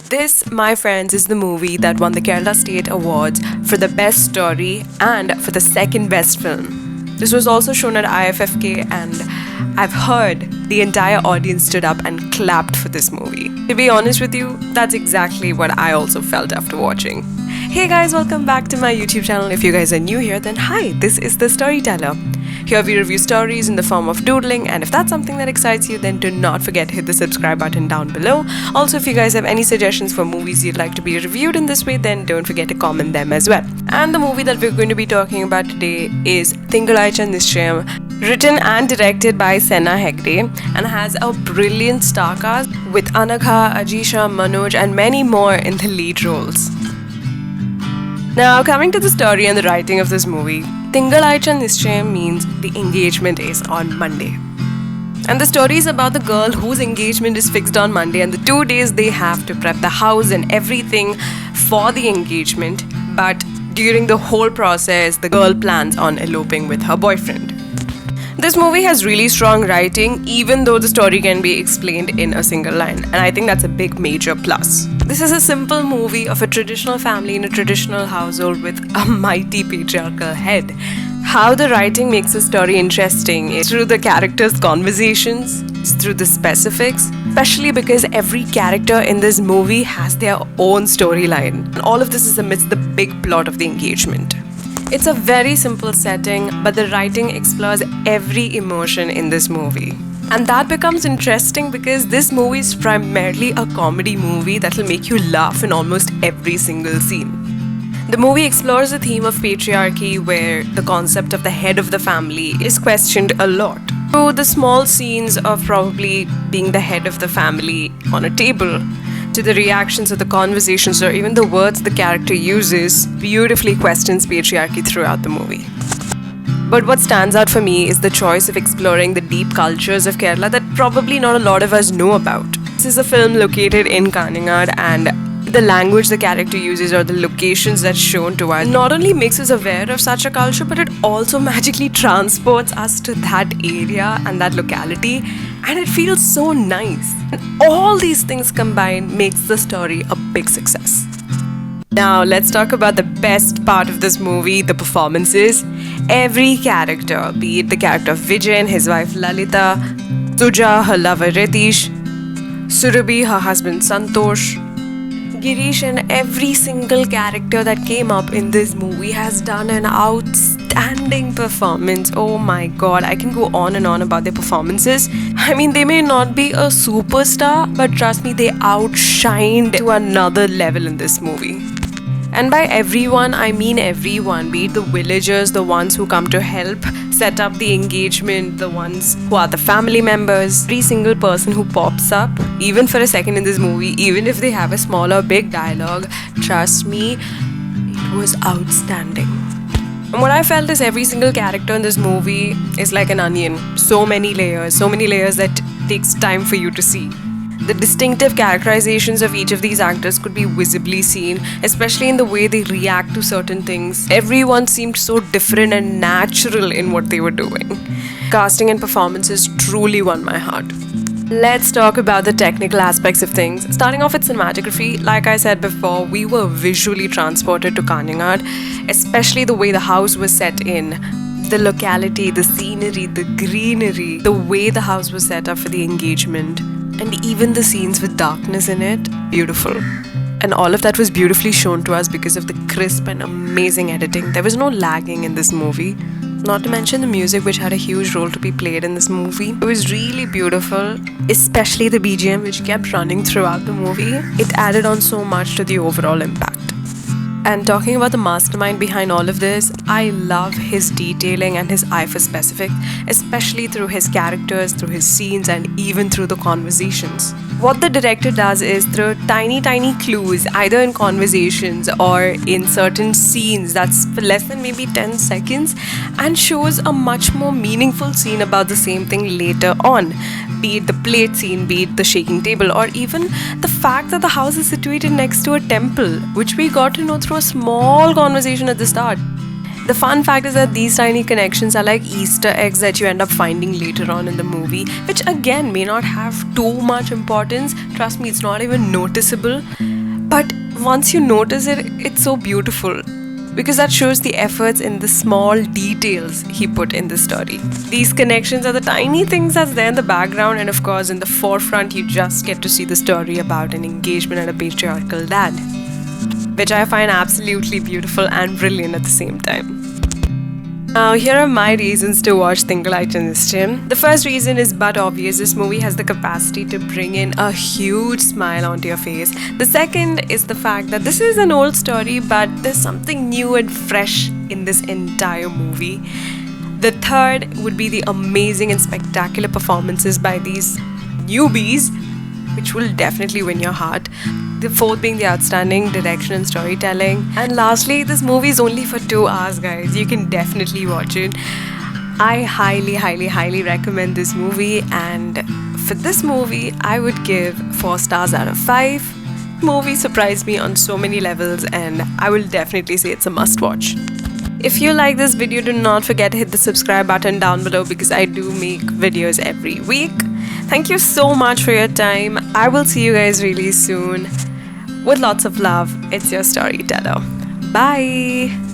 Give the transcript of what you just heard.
This, my friends, is the movie that won the Kerala State Awards for the best story and for the second best film. This was also shown at IFFK, and I've heard the entire audience stood up and clapped for this movie. To be honest with you, that's exactly what I also felt after watching. Hey guys, welcome back to my YouTube channel. If you guys are new here, then hi, this is The Storyteller. Here we review stories in the form of doodling, and if that's something that excites you, then do not forget to hit the subscribe button down below. Also, if you guys have any suggestions for movies you'd like to be reviewed in this way, then don't forget to comment them as well. And the movie that we're going to be talking about today is Thinkalazhcha Nischayam, written and directed by Senna Hegde, and has a brilliant star cast with Anagha, Ajisha, Manoj, and many more in the lead roles. Now, coming to the story and the writing of this movie, Thinkalazhcha Nischayam means the engagement is on Monday. And the story is about the girl whose engagement is fixed on Monday, and the 2 days they have to prep the house and everything for the engagement. But during the whole process, the girl plans on eloping with her boyfriend. This movie has really strong writing, even though the story can be explained in a single line, and I think that's a big major plus. This is a simple movie of a traditional family in a traditional household with a mighty patriarchal head. How the writing makes the story interesting is through the characters' conversations, it's through the specifics, especially because every character in this movie has their own storyline, and all of this is amidst the big plot of the engagement. It's a very simple setting, but the writing explores every emotion in this movie. And that becomes interesting because this movie is primarily a comedy movie that will make you laugh in almost every single scene. The movie explores the theme of patriarchy, where the concept of the head of the family is questioned a lot. So the small scenes of probably being the head of the family on a table, to the reactions of the conversations or even the words the character uses, beautifully questions patriarchy throughout the movie. But what stands out for me is the choice of exploring the deep cultures of Kerala that probably not a lot of us know about. This is a film located in Kaningad, and the language the character uses or the locations that's shown to us not only makes us aware of such a culture, but it also magically transports us to that area and that locality, and it feels so nice. And all these things combined makes the story a big success. Now let's talk about the best part of this movie, the performances. Every character, be it the character of Vijay and his wife Lalita, Suja, her lover Ritish, Surabhi, her husband Santosh, Girish, and every single character that came up in this movie has done an outstanding performance. Oh my god, I can go on and on about their performances. I mean, they may not be a superstar, but trust me, they outshined to another level in this movie. And by everyone, I mean everyone, be it the villagers, the ones who come to help set up the engagement, the ones who are the family members, every single person who pops up, even for a second in this movie, even if they have a small or big dialogue, trust me, it was outstanding. And what I felt is every single character in this movie is like an onion. So many layers that takes time for you to see. The distinctive characterizations of each of these actors could be visibly seen, especially in the way they react to certain things. Everyone seemed so different and natural in what they were doing. Casting and performances truly won my heart. Let's talk about the technical aspects of things. Starting off with cinematography, like I said before, we were visually transported to Kaningad, especially the way the house was set in. The locality, the scenery, the greenery, the way the house was set up for the engagement, and even the scenes with darkness in it, beautiful. And all of that was beautifully shown to us because of the crisp and amazing editing. There was no lagging in this movie. Not to mention the music, which had a huge role to be played in this movie. It was really beautiful, especially the BGM, which kept running throughout the movie. It added on so much to the overall impact. And talking about the mastermind behind all of this, I love his detailing and his eye for specific, especially through his characters, through his scenes, and even through the conversations. What the director does is through tiny clues, either in conversations or in certain scenes that's for less than maybe 10 seconds, and shows a much more meaningful scene about the same thing later on. Be it the plate scene, be it the shaking table, or even the fact that the house is situated next to a temple, which we got to know through a small conversation at the start. The fun fact is that these tiny connections are like Easter eggs that you end up finding later on in the movie, which again may not have too much importance. Trust me, it's not even noticeable. But once you notice it, it's so beautiful because that shows the efforts in the small details he put in the story. These connections are the tiny things that's there in the background, and of course in the forefront you just get to see the story about an engagement and a patriarchal dad, which I find absolutely beautiful and brilliant at the same time. Now, here are my reasons to watch Thinkalazhcha Nischayam. The first reason is but obvious. This movie has the capacity to bring in a huge smile onto your face. The second is the fact that this is an old story, but there's something new and fresh in this entire movie. The third would be the amazing and spectacular performances by these newbies, which will definitely win your heart. The fourth being the outstanding direction and storytelling. And lastly, this movie is only for 2 hours, guys. You can definitely watch it. I highly recommend this movie, and for this movie, I would give 4 stars out of 5. Movie surprised me on so many levels, and I will definitely say it's a must watch. If you like this video, do not forget to hit the subscribe button down below because I do make videos every week. Thank you so much for your time. I will see you guys really soon. With lots of love, it's your storyteller. Bye!